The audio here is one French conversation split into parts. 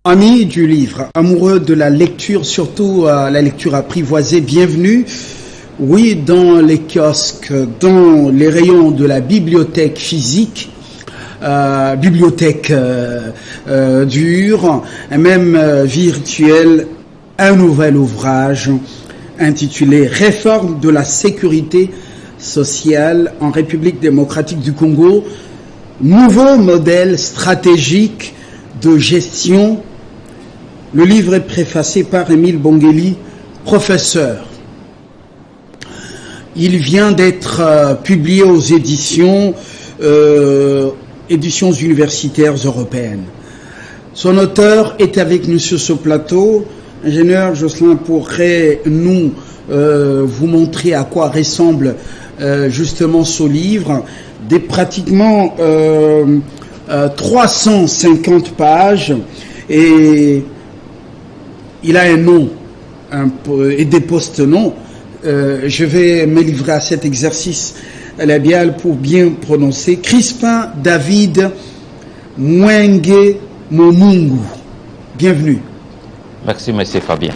Amis du livre, amoureux de la lecture, surtout la lecture apprivoisée, bienvenue. Oui, dans les kiosques, dans les rayons de la bibliothèque physique, bibliothèque dure, et même virtuelle, un nouvel ouvrage intitulé « Réforme de la sécurité sociale en République démocratique du Congo, nouveau modèle stratégique de gestion ». Le livre est préfacé par Émile Bongeli, professeur. Il vient d'être publié aux éditions universitaires européennes. Son auteur est avec nous sur ce plateau. Ingénieur Jocelyn pourrait nous vous montrer à quoi ressemble justement ce livre. Des pratiquement 350 pages et il a un nom et des post-noms. Je vais me livrer à cet exercice labial pour bien prononcer. Crispin David Mwenge Momungu. Bienvenue. Merci, monsieur Fabien.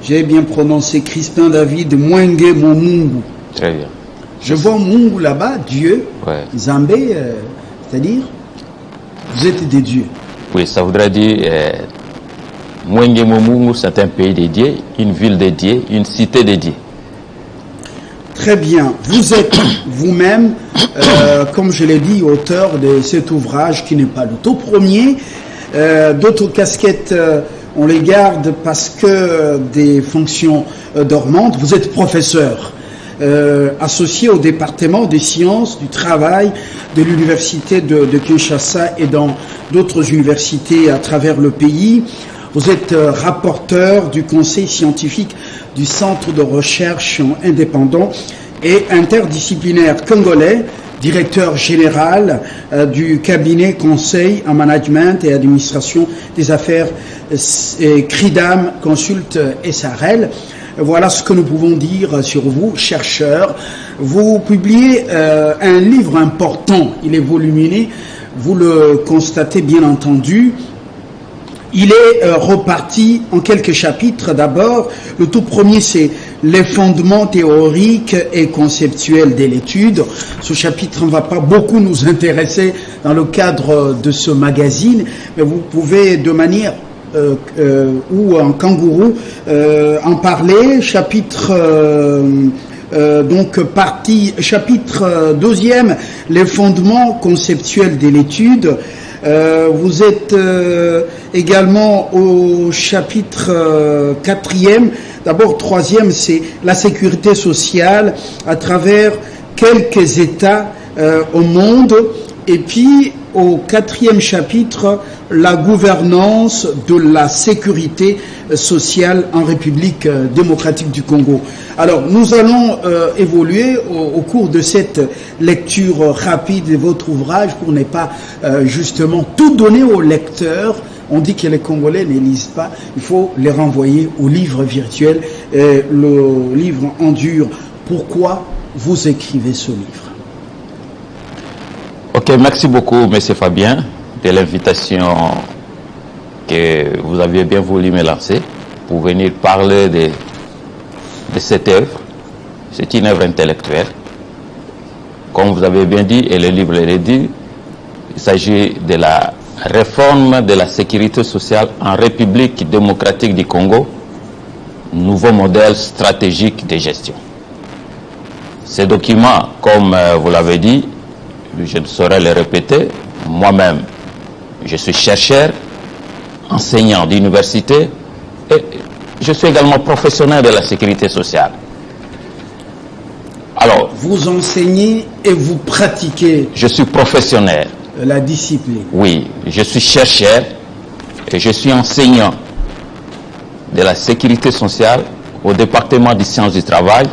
J'ai bien prononcé Crispin David Mwenge Momungu. Très bien. Je vois Mungu là-bas, Dieu. Ouais. Zambé, c'est-à-dire, vous êtes des dieux. Oui, ça voudrait dire Mwenge Momungu, c'est un pays dédié, une ville dédiée, une cité dédiée. Très bien. Vous êtes vous-même, comme je l'ai dit, auteur de cet ouvrage qui n'est pas le tout premier. D'autres casquettes, on les garde parce que des fonctions dormantes. Vous êtes professeur, associé au département des sciences du travail de l'université de Kinshasa et dans d'autres universités à travers le pays. Vous êtes rapporteur du conseil scientifique du Centre de recherche indépendant et interdisciplinaire congolais, directeur général du cabinet conseil en management et administration des affaires CRIDAM Consult SRL. Voilà ce que nous pouvons dire sur vous, chercheur. Vous publiez un livre important, il est volumineux, vous le constatez bien entendu. Il est reparti en quelques chapitres. D'abord, le tout premier, c'est les fondements théoriques et conceptuels de l'étude. Ce chapitre ne va pas beaucoup nous intéresser dans le cadre de ce magazine, mais vous pouvez de manière ou en kangourou en parler. Chapitre chapitre deuxième, les fondements conceptuels de l'étude. Vous êtes également au chapitre 4e. D'abord, 3e, c'est la sécurité sociale à travers quelques États au monde. Et puis, au 4e chapitre, la gouvernance de la sécurité sociale en République démocratique du Congo. Alors, nous allons évoluer au cours de cette lecture rapide de votre ouvrage pour ne pas justement tout donner aux lecteurs. On dit que les Congolais ne lisent pas, il faut les renvoyer au livre virtuel. Le livre endure. Pourquoi vous écrivez ce livre? Ok, merci beaucoup, M. Fabien, de l'invitation que vous aviez bien voulu me lancer pour venir parler de cette œuvre. C'est une œuvre intellectuelle. Comme vous avez bien dit, et le livre l'a dit, il s'agit de la réforme de la sécurité sociale en République démocratique du Congo, nouveau modèle stratégique de gestion. Ce document, comme vous l'avez dit, je ne saurais le répéter, moi-même, je suis chercheur, enseignant d'université et je suis également professionnel de la sécurité sociale. Alors, vous enseignez et vous pratiquez. Je suis professionnel. La discipline. Oui, je suis chercheur et je suis enseignant de la sécurité sociale au département des sciences du travail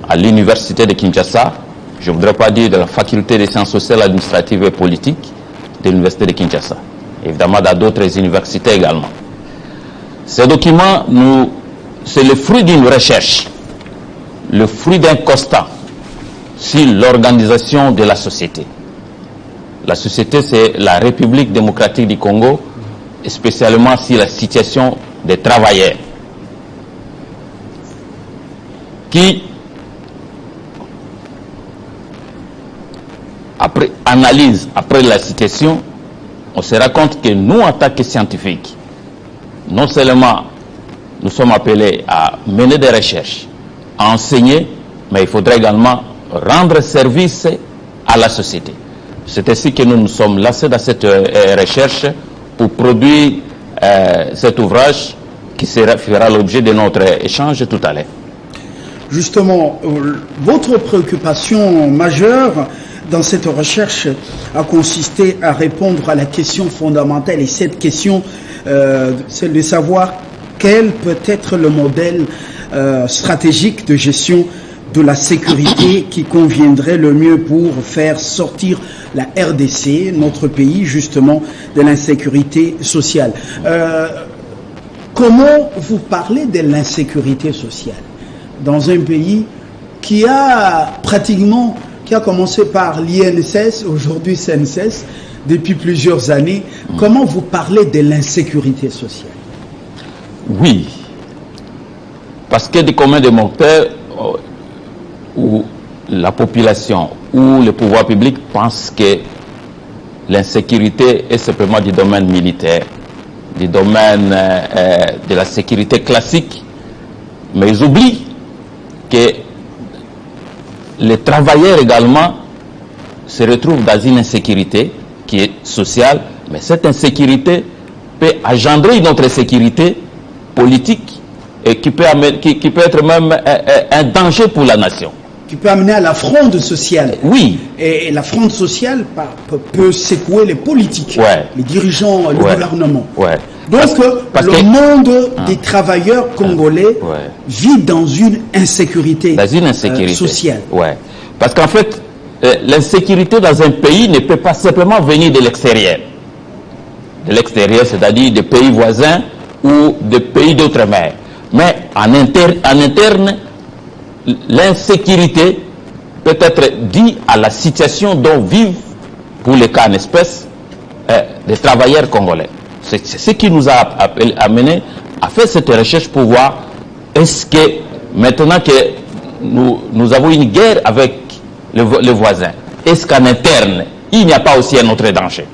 à l'université de Kinshasa. Je ne voudrais pas dire de la faculté des sciences sociales, administratives et politiques de l'université de Kinshasa. Évidemment, dans d'autres universités également. Ce document, c'est le fruit d'une recherche, le fruit d'un constat sur l'organisation de la société. La société, c'est la République démocratique du Congo, spécialement sur la situation des travailleurs qui, après analyse, après la situation, on se rend compte que nous, en tant que scientifiques, non seulement nous sommes appelés à mener des recherches, à enseigner, mais il faudrait également rendre service à la société. C'est ainsi que nous nous sommes lancés dans cette recherche pour produire cet ouvrage qui fera l'objet de notre échange tout à l'heure. Justement, votre préoccupation majeure dans cette recherche a consisté à répondre à la question fondamentale, et cette question, c'est de savoir quel peut être le modèle stratégique de gestion de la sécurité qui conviendrait le mieux pour faire sortir la RDC, notre pays, justement, de l'insécurité sociale. Comment vous parlez de l'insécurité sociale dans un pays qui a pratiquement, qui a commencé par l'INSS, aujourd'hui CNSS, depuis plusieurs années? Comment vous parlez de l'insécurité sociale? Oui, parce que du commun des mortels, où la population ou le pouvoir public pense que l'insécurité est simplement du domaine militaire, du domaine de la sécurité classique, mais ils oublient que les travailleurs également se retrouvent dans une insécurité qui est sociale, mais cette insécurité peut engendrer une autre insécurité politique et qui peut être même un danger pour la nation. Qui peut amener à la fronde sociale. Oui. Et la fronde sociale peut secouer les politiques, ouais, les dirigeants, le gouvernement. Ouais. Donc, le monde des travailleurs congolais vit dans une insécurité, sociale. Ouais. Parce qu'en fait, l'insécurité dans un pays ne peut pas simplement venir de l'extérieur. De l'extérieur, c'est-à-dire des pays voisins ou des pays d'outre-mer. Mais en interne, l'insécurité peut être due à la situation dont vivent, pour le cas en espèce, les travailleurs congolais. C'est ce qui nous a amené à faire cette recherche pour voir est-ce que maintenant que nous avons une guerre avec les voisins, est-ce qu'en interne, il n'y a pas aussi un autre danger?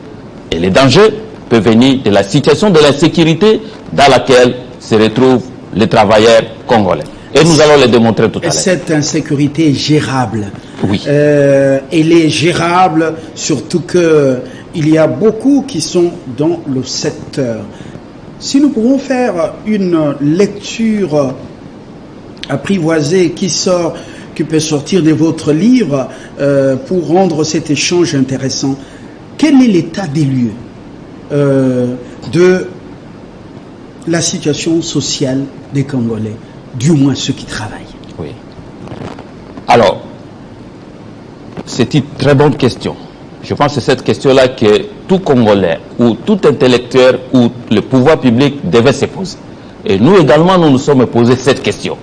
Et le danger peut venir de la situation de l'insécurité dans laquelle se retrouvent les travailleurs congolais. Et nous allons le démontrer tout à l'heure. Cette insécurité est gérable. Oui. Elle est gérable, surtout qu'il y a beaucoup qui sont dans le secteur. Si nous pouvons faire une lecture apprivoisée qui peut sortir de votre livre pour rendre cet échange intéressant, quel est l'état des lieux de la situation sociale des Congolais, du moins ceux qui travaillent? Oui. Alors, c'est une très bonne question. Je pense que c'est cette question-là que tout Congolais ou tout intellectuel ou le pouvoir public devait se poser. Et nous également, nous nous sommes posé cette question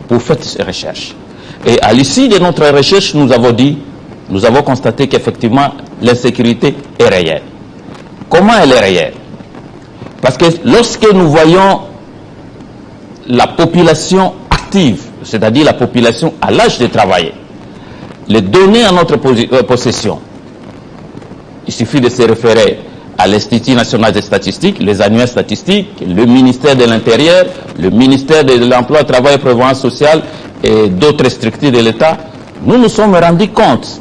pour faire cette recherche. Et à l'issue de notre recherche, nous avons constaté qu'effectivement, l'insécurité est réelle. Comment elle est réelle? Parce que lorsque nous voyons la population active, c'est-à-dire la population à l'âge de travailler, les données en notre possession, il suffit de se référer à l'Institut national des statistiques, les annuaires statistiques, le ministère de l'Intérieur, le ministère de l'Emploi, Travail et Prévoyance sociale et d'autres structures de l'État. Nous nous sommes rendus compte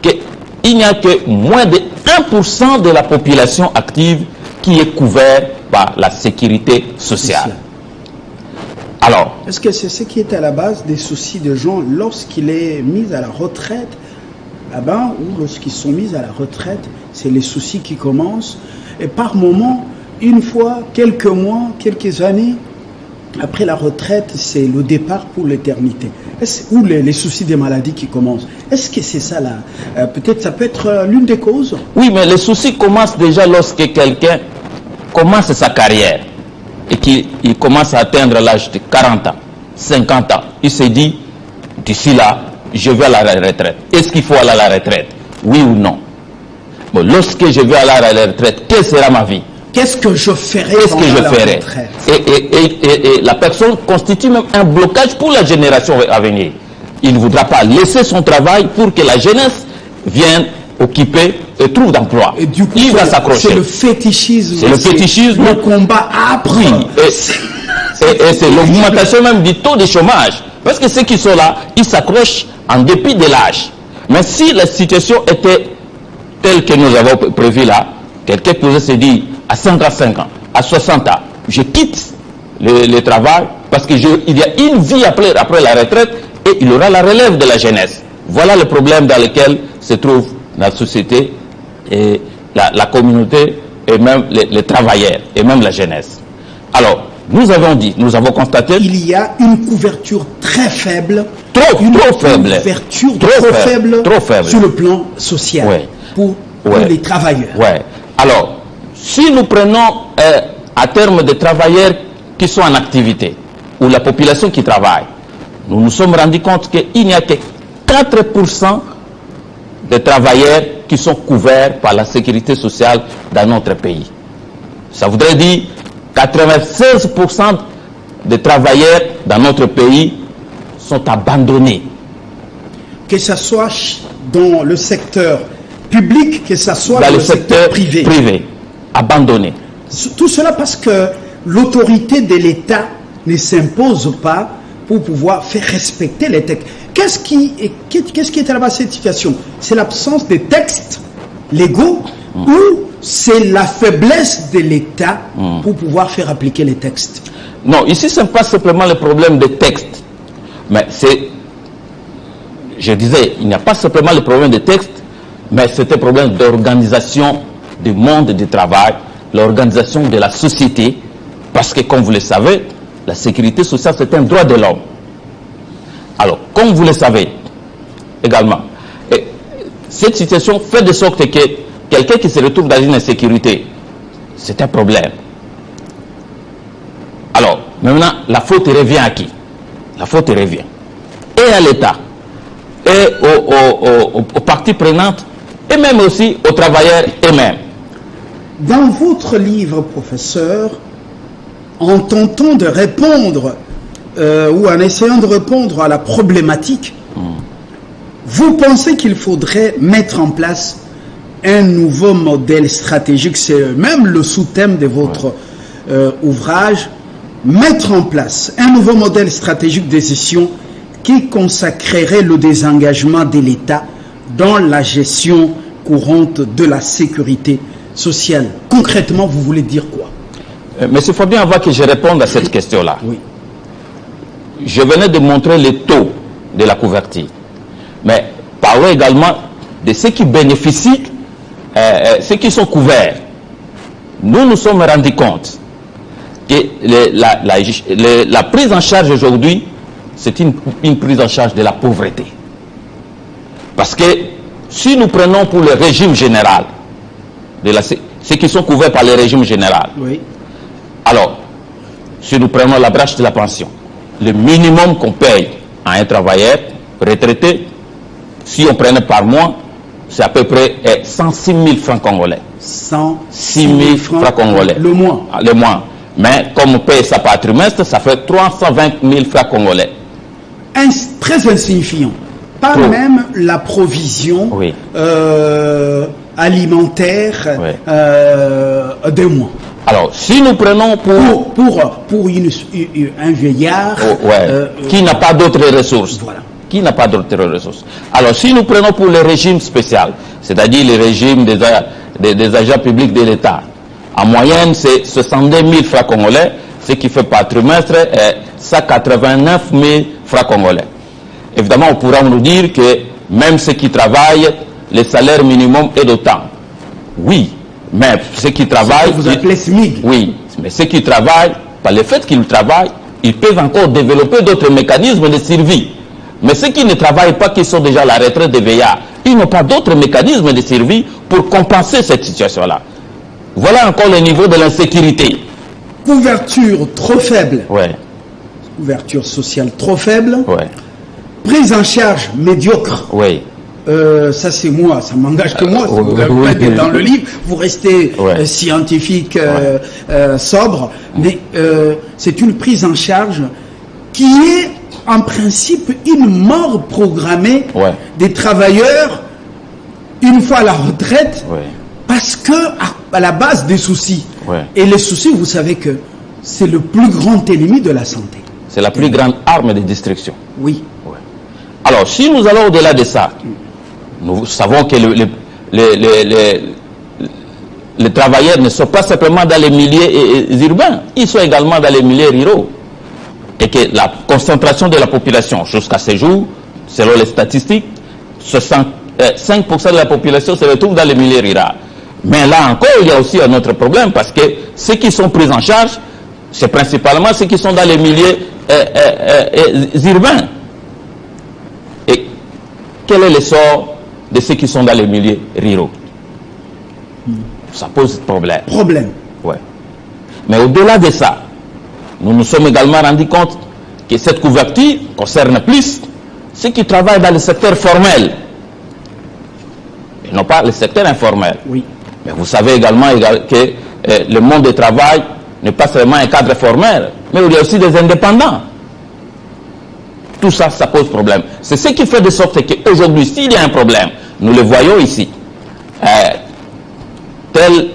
qu'il n'y a que moins de 1% de la population active qui est couverte par la sécurité sociale. Alors, est-ce que c'est ce qui est à la base des soucis de gens lorsqu'il est mis à la retraite, ou lorsqu'ils sont mis à la retraite, c'est les soucis qui commencent, et par moment, une fois, quelques mois, quelques années, après la retraite, c'est le départ pour l'éternité. Ou les soucis des maladies qui commencent. Est-ce que c'est ça là? Peut-être ça peut être l'une des causes? Oui, mais les soucis commencent déjà lorsque quelqu'un commence sa carrière et qu'il commence à atteindre l'âge de 40 ans, 50 ans. Il se dit, d'ici là, je vais à la retraite. Est-ce qu'il faut aller à la retraite? Oui ou non? Bon, lorsque je vais aller à la retraite, quelle sera ma vie? Qu'est-ce que je ferais? Qu'est-ce que je ferais? Et la personne constitue même un blocage pour la génération à venir. Il ne voudra pas laisser son travail pour que la jeunesse vienne occuper et trouve d'emploi. Et du coup, il va s'accrocher. C'est le fétichisme. C'est le fétichisme. Le combat âpre. Oui. Et c'est l'augmentation même du taux de chômage. Parce que ceux qui sont là, ils s'accrochent en dépit de l'âge. Mais si la situation était telle que nous avons prévu là, quelqu'un pouvait se dire à 55 ans, à 60 ans, je quitte le travail parce qu'il y a une vie après la retraite et il aura la relève de la jeunesse. Voilà le problème dans lequel se trouve la société et la communauté et même les travailleurs et même la jeunesse. Alors, nous avons constaté... Il y a une couverture très faible. Trop faible. Une couverture trop faible sur le plan social. Ouais. Pour les travailleurs. Ouais. Alors, si nous prenons à terme des travailleurs qui sont en activité, ou la population qui travaille, nous nous sommes rendus compte qu'il n'y a que 4% des travailleurs qui sont couverts par la sécurité sociale dans notre pays. Ça voudrait dire 96% des travailleurs dans notre pays sont abandonnés. Que ce soit dans le secteur public, que ce soit dans le secteur privé. Abandonnés. Tout cela parce que l'autorité de l'État ne s'impose pas pour pouvoir faire respecter les textes. Qu'est-ce qui est à la base de cette situation? C'est l'absence de textes légaux ou c'est la faiblesse de l'État pour pouvoir faire appliquer les textes? Non, ici ce n'est pas simplement le problème des textes, mais c'est, je disais, il n'y a pas simplement le problème des textes, mais c'est un problème d'organisation du monde du travail, l'organisation de la société, parce que comme vous le savez, la sécurité sociale c'est un droit de l'homme. Alors, comme vous le savez également, cette situation fait de sorte que quelqu'un qui se retrouve dans une insécurité, c'est un problème. Alors, maintenant, la faute revient à qui? La faute revient et à l'État, et aux parties prenantes, et même aussi aux travailleurs eux-mêmes. Dans votre livre, professeur, en tentant de répondre ou en essayant de répondre à la problématique, vous pensez qu'il faudrait mettre en place un nouveau modèle stratégique, c'est même le sous-thème de votre ouvrage, mettre en place un nouveau modèle stratégique de gestion qui consacrerait le désengagement de l'État dans la gestion courante de la sécurité sociale. Concrètement, vous voulez dire quoi? Mais il faut bien avoir que je réponde à cette question-là. Oui. Je venais de montrer les taux de la couverture. Mais parlons également de ceux qui bénéficient, ceux qui sont couverts. Nous nous sommes rendus compte que la prise en charge aujourd'hui, c'est une prise en charge de la pauvreté. Parce que si nous prenons pour le régime général, ceux qui sont couverts par le régime général, oui. Alors, si nous prenons la branche de la pension, le minimum qu'on paye à un travailleur retraité, si on prenait par mois, c'est à peu près 106 000 francs congolais. 106 000 francs congolais. Le mois. Le mois. Mais comme on paye ça par trimestre, ça fait 320 000 francs congolais. Très insignifiant. Pas même la provision alimentaire des mois. Alors, si nous prenons pour un vieillard qui n'a pas d'autres ressources, voilà. Qui n'a pas d'autres ressources. Alors, si nous prenons pour le régime spécial, c'est-à-dire le régime des agents publics de l'État, en moyenne, c'est 62 000 francs congolais, ce qui fait par trimestre 189 000 francs congolais. Évidemment, on pourra nous dire que même ceux qui travaillent, le salaire minimum est d'autant. Oui. Mais ceux qui travaillent... Vous appelez SMIG. Oui, mais ceux qui travaillent, par le fait qu'ils travaillent, ils peuvent encore développer d'autres mécanismes de survie. Mais ceux qui ne travaillent pas, qui sont déjà à la retraite des veillards, ils n'ont pas d'autres mécanismes de survie pour compenser cette situation-là. Voilà encore le niveau de l'insécurité. Couverture trop faible. Oui. Couverture sociale trop faible. Oui. Prise en charge médiocre. Oui. ça c'est moi, ça m'engage que moi, vous faites dans le livre, vous restez scientifique, sobre, mais c'est une prise en charge qui est en principe une mort programmée des travailleurs une fois à la retraite, parce que à la base des soucis. Et les soucis, vous savez que c'est le plus grand ennemi de la santé. C'est la plus grande arme de destruction. Oui. Alors, si nous allons au-delà de ça, nous savons que les travailleurs ne sont pas simplement dans les milieux urbains, ils sont également dans les milieux ruraux. Et que la concentration de la population, jusqu'à ce jour, selon les statistiques, 5% de la population se retrouve dans les milieux ruraux. Mais là encore, il y a aussi un autre problème, parce que ceux qui sont pris en charge, c'est principalement ceux qui sont dans les milieux urbains. Et quel est le sort de ceux qui sont dans les milieux ruraux? Ça pose problème. Mais au-delà de ça, nous nous sommes également rendus compte que cette couverture concerne plus ceux qui travaillent dans le secteur formel et non pas le secteur informel. Mais vous savez également que le monde du travail n'est pas seulement un cadre formel, mais il y a aussi des indépendants. Tout ça, ça pose problème. C'est ce qui fait de sorte qu'aujourd'hui, s'il y a un problème, nous le voyons ici. Telle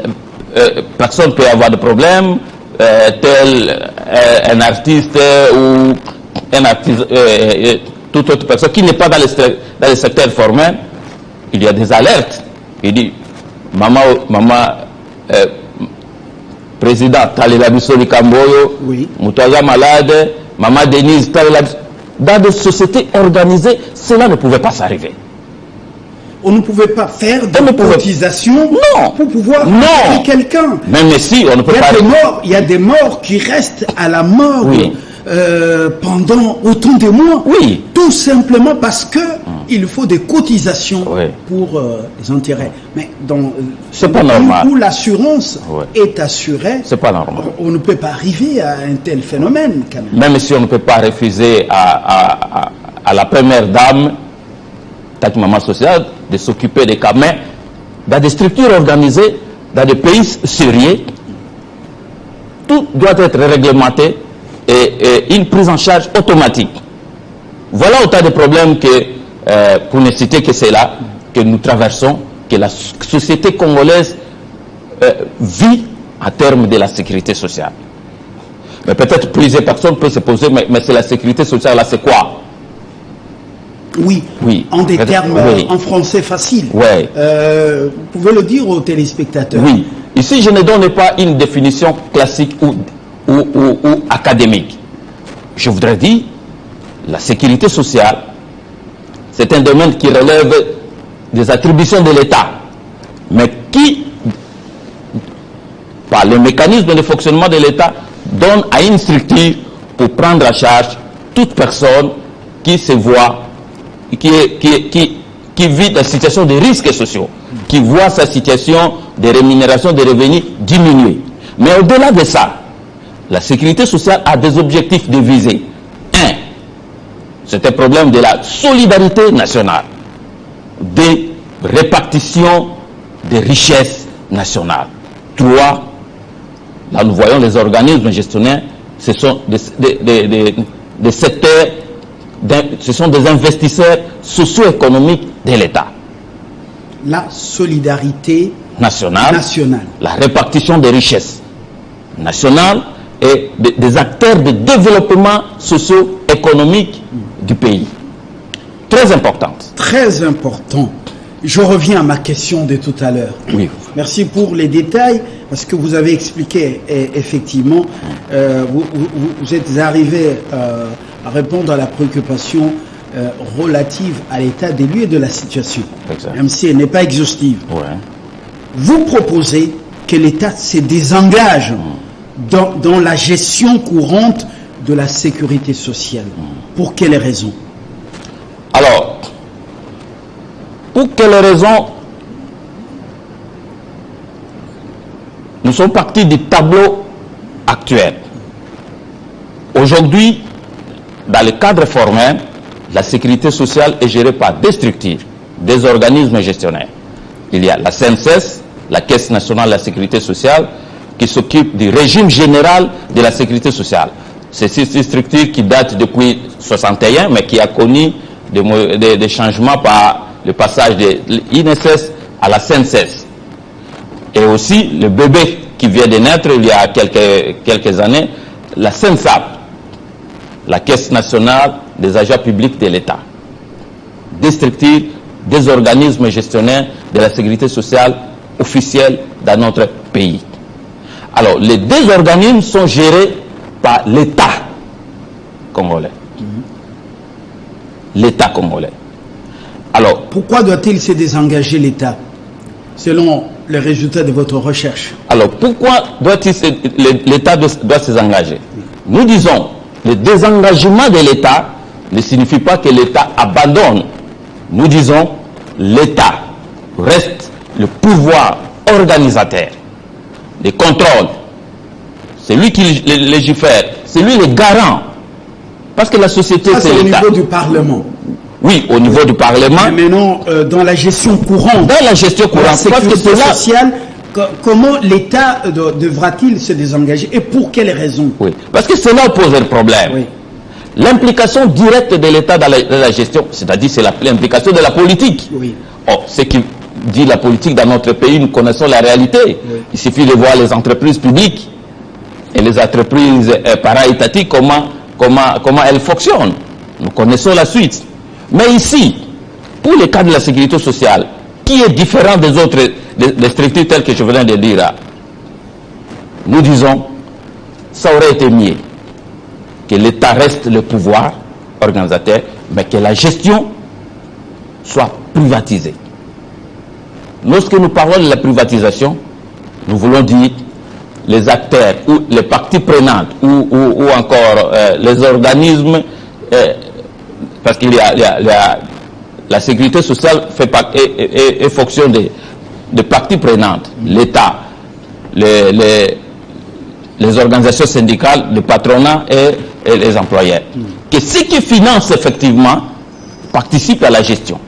personne peut avoir des problèmes, tel un artiste ou un artiste, toute autre personne qui n'est pas dans le secteur formel, il y a des alertes. Il dit, maman président, Talela Bissoli Kamboyo, Moutaga malade, maman Denise, Talela. Dans des sociétés organisées, cela ne pouvait pas s'arriver. On ne pouvait pas faire des cotisations pour pouvoir aider quelqu'un. Même si on ne peut pas... Il y a des morts qui restent à la morgue pendant autant de mois. Tout simplement parce que il faut des cotisations pour les intérêts. Mais c'est pas normal. Où l'assurance est assurée, c'est pas normal. On ne peut pas arriver à un tel phénomène quand même. Même si on ne peut pas refuser à la première dame, Maman Social, de s'occuper des cas, mais dans des structures organisées, dans des pays sérieux, tout doit être réglementé et une prise en charge automatique. Voilà autant de problèmes que, pour ne citer que c'est là, que nous traversons, que la société congolaise vit en termes de la sécurité sociale. Mais peut-être plusieurs personnes peuvent se poser, mais c'est la sécurité sociale, là c'est quoi? Oui, en des termes en français facile. Vous pouvez le dire aux téléspectateurs. Ici je ne donne pas une définition classique ou académique. Je voudrais dire, la sécurité sociale, c'est un domaine qui relève des attributions de l'État, mais qui, par le mécanisme de fonctionnement de l'État, donne à une structure pour prendre en charge toute personne qui se voit qui vit dans une situation de risques sociaux, qui voit sa situation de rémunération des revenus diminuer. Mais au-delà de ça, la sécurité sociale a des objectifs de visée. Un, c'est un problème de la solidarité nationale, des répartitions des richesses nationales. Trois, là nous voyons les organismes gestionnaires, ce sont des secteurs, ce sont des investisseurs socio-économiques de l'État. La solidarité nationale, la répartition des richesses nationales et des acteurs de développement socio-économique du pays. Très importante. Très important. Je reviens à ma question de tout à l'heure. Merci pour les détails, parce que vous avez expliqué, et effectivement, vous êtes arrivé à répondre à la préoccupation relative à l'état des lieux et de la situation, même si elle n'est pas exhaustive. Vous proposez que l'État se désengage dans la gestion courante de la sécurité sociale. Pour quelles raisons? Alors, pour quelles raisons? Nous sommes partis du tableau actuel. Aujourd'hui, dans le cadre formel, la sécurité sociale est gérée par des structures des organismes gestionnaires. Il y a la CNSS, la Caisse nationale de la sécurité sociale, qui s'occupe du régime général de la sécurité sociale. C'est une structure qui date depuis 1961, mais qui a connu des changements par le passage de l'INSS à la CNSS. Et aussi le bébé qui vient de naître il y a quelques années, la CNSAP, la Caisse nationale des agents publics de l'État. Des structures, des organismes gestionnaires de la sécurité sociale officielle dans notre pays. Alors, les deux organismes sont gérés par l'État congolais. L'État congolais. Alors, pourquoi doit-il se désengager l'État, selon les résultats de votre recherche? Alors, pourquoi l'État doit se désengager? Nous disons, le désengagement de l'État ne signifie pas que l'État abandonne. Nous disons, l'État reste le pouvoir organisateur, le contrôle. C'est lui qui légifère, c'est lui le garant. Parce que la société, c'est l'État. Au niveau du Parlement. Oui, au niveau du Parlement. Mais maintenant, dans la gestion courante. Dans la gestion courante. La sécurité sociale, comment l'État devra-t-il se désengager et pour quelles raisons? Oui, parce que cela pose un problème. Oui. L'implication directe de l'État dans la gestion, c'est-à-dire c'est l'implication de la politique. Oui. Oh, ce qui dit la politique dans notre pays, nous connaissons la réalité. Oui. Il suffit de voir les entreprises publiques et les entreprises para-étatiques, comment elles fonctionnent. Nous connaissons la suite. Mais ici, pour le cas de la sécurité sociale, qui est différent des autres des structures telles que je venais de dire là, nous disons, ça aurait été mieux que l'État reste le pouvoir organisateur, mais que la gestion soit privatisée. Lorsque nous parlons de la privatisation, nous voulons dire les acteurs ou les parties prenantes ou encore les organismes, parce qu'il y a la sécurité sociale est fonction de parties prenantes, l'État, les organisations syndicales, le patronat et les employeurs. Que ce qui finance effectivement participe à la gestion.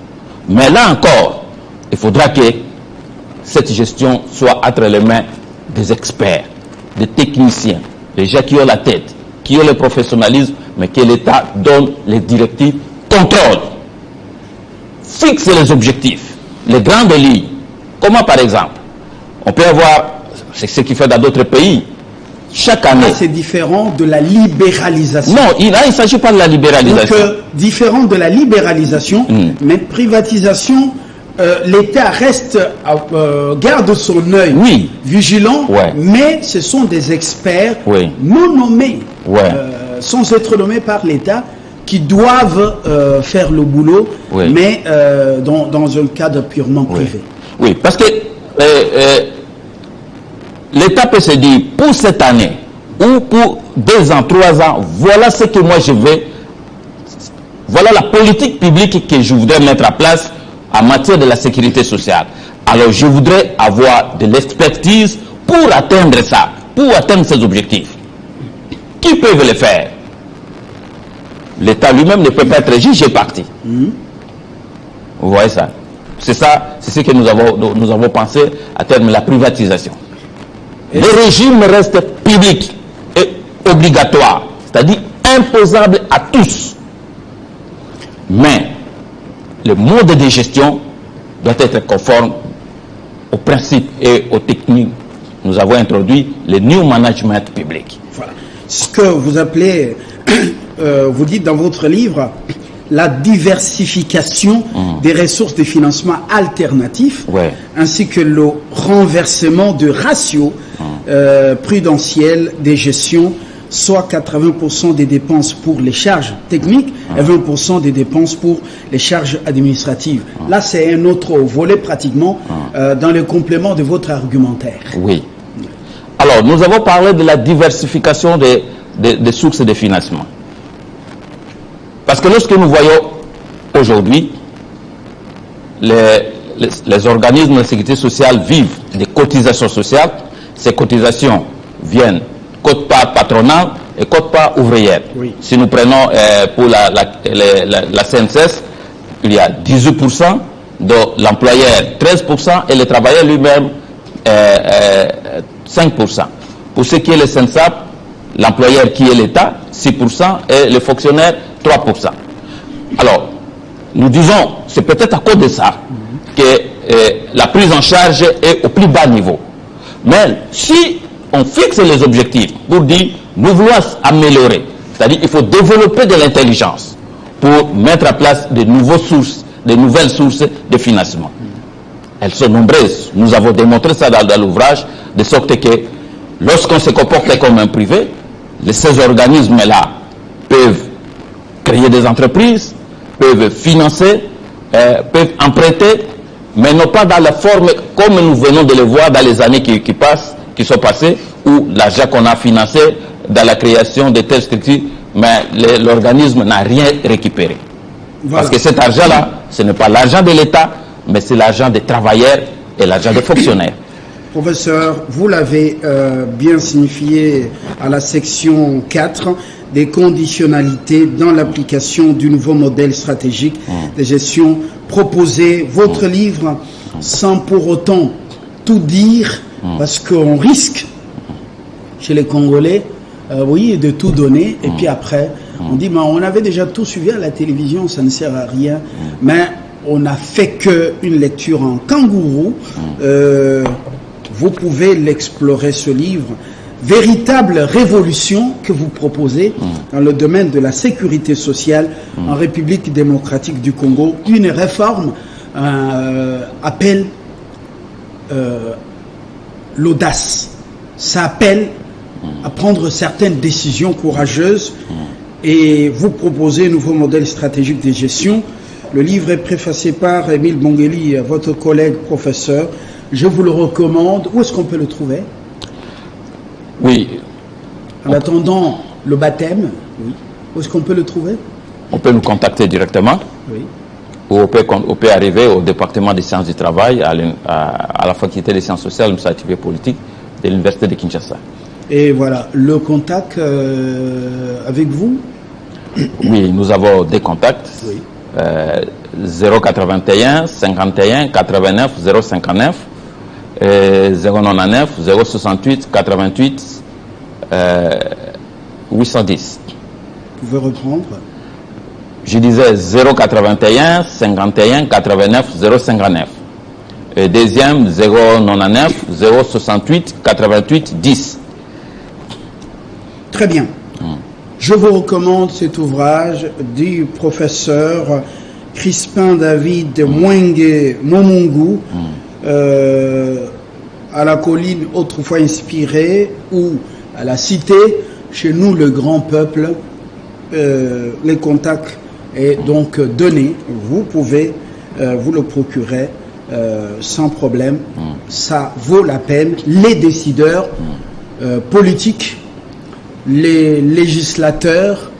Mais là encore, il faudra que cette gestion soit entre les mains des experts, des techniciens, des gens qui ont la tête, qui ont le professionnalisme, mais que l'État donne les directives, contrôle, fixe les objectifs, les grandes lignes. Comment par exemple, on peut avoir, c'est ce qu'il fait dans d'autres pays, chaque année. C'est différent de la libéralisation. Non, il ne s'agit pas de la libéralisation. Donc, différent de la libéralisation, mais privatisation, l'État reste, garde son œil vigilant, mais ce sont des experts non nommés, sans être nommés par l'État, qui doivent faire le boulot, mais dans un cadre purement privé. Oui, parce que l'État peut se dire, pour cette année, ou pour 2 ans, 3 ans, voilà ce que moi je veux, voilà la politique publique que je voudrais mettre en place en matière de la sécurité sociale. Alors je voudrais avoir de l'expertise pour atteindre ça, pour atteindre ces objectifs. Qui peuvent le faire? L'État lui-même ne peut pas être jugé parti. Vous voyez ça? C'est ça, c'est ce que nous avons pensé à terme de la privatisation. Le régime reste public et obligatoire, c'est-à-dire imposable à tous. Mais le mode de gestion doit être conforme aux principes et aux techniques. Nous avons introduit le New Management public. Voilà. Ce que vous appelez, vous dites dans votre livre, la diversification des ressources de financement alternatifs, ainsi que le renversement de ratios prudentiels des gestions, soit 80% des dépenses pour les charges techniques et 20% des dépenses pour les charges administratives. Là, c'est un autre volet pratiquement dans le complément de votre argumentaire. Oui. Alors, nous avons parlé de la diversification des sources de financement. Parce que lorsque nous voyons aujourd'hui, les organismes de sécurité sociale vivent des cotisations sociales, ces cotisations viennent quote-part patronale et quote-part ouvrière. Si nous prenons pour la CNSS, il y a 18% Donc l'employeur 13% et le travailleur lui-même 5%. Pour ce qui est le SENSAP, l'employeur qui est l'État 6% et le fonctionnaire 3%. Alors, nous disons, c'est peut-être à cause de ça que la prise en charge est au plus bas niveau. Mais si on fixe les objectifs pour dire nous voulons améliorer, c'est-à-dire il faut développer de l'intelligence pour mettre en place de nouvelles sources de financement. Elles sont nombreuses. Nous avons démontré ça dans l'ouvrage, de sorte que lorsqu'on se comporte comme un privé, ces organismes-là peuvent créer des entreprises, peuvent financer, peuvent emprunter, mais non pas dans la forme comme nous venons de le voir dans les années qui sont passées, où l'argent qu'on a financé dans la création de telles structures, mais l'organisme n'a rien récupéré. Voilà. Parce que cet argent-là, ce n'est pas l'argent de l'État, mais c'est l'argent des travailleurs et l'argent des fonctionnaires. Professeur, vous l'avez bien signifié à la section 4 des conditionnalités dans l'application du nouveau modèle stratégique de gestion proposé. Votre livre, sans pour autant tout dire, parce qu'on risque chez les Congolais, oui, de tout donner, et puis après, on dit, mais on avait déjà tout suivi à la télévision, ça ne sert à rien, mais on n'a fait qu'une lecture en kangourou. Vous pouvez l'explorer, ce livre. Véritable révolution que vous proposez dans le domaine de la sécurité sociale en République démocratique du Congo. Une réforme appelle l'audace. Ça appelle à prendre certaines décisions courageuses et vous proposez un nouveau modèle stratégique de gestion. Le livre est préfacé par Émile Bongeli, votre collègue professeur. Je vous le recommande. Où est-ce qu'on peut le trouver? Oui. En attendant le baptême, oui. Où est-ce qu'on peut le trouver? On peut nous contacter directement. Oui. Ou on peut arriver au département des sciences du travail, à la faculté des sciences sociales, administratives et politiques de l'université de Kinshasa. Et voilà, le contact avec vous? Oui, nous avons des contacts. Oui. 081 51 89 059 099 068 88 810. Vous pouvez reprendre? Je disais 081 51 89 059. Et deuxième 099 068 88 10. Très bien. Je vous recommande cet ouvrage du professeur Crispin David Mwenge Momungu, à la colline autrefois inspirée, ou à la cité, chez nous le grand peuple. Les contacts est donc donné. Vous pouvez vous le procurer sans problème. Ça vaut la peine. Les décideurs politiques, les législateurs,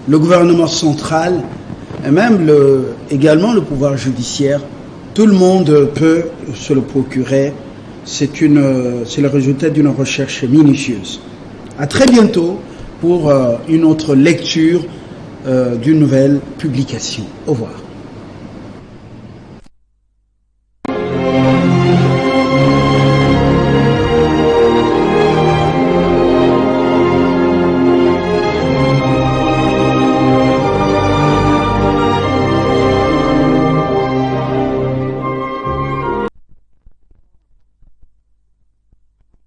le gouvernement central et même également le pouvoir judiciaire, tout le monde peut se le procurer. C'est le résultat d'une recherche minutieuse. À très bientôt pour une autre lecture d'une nouvelle publication. Au revoir.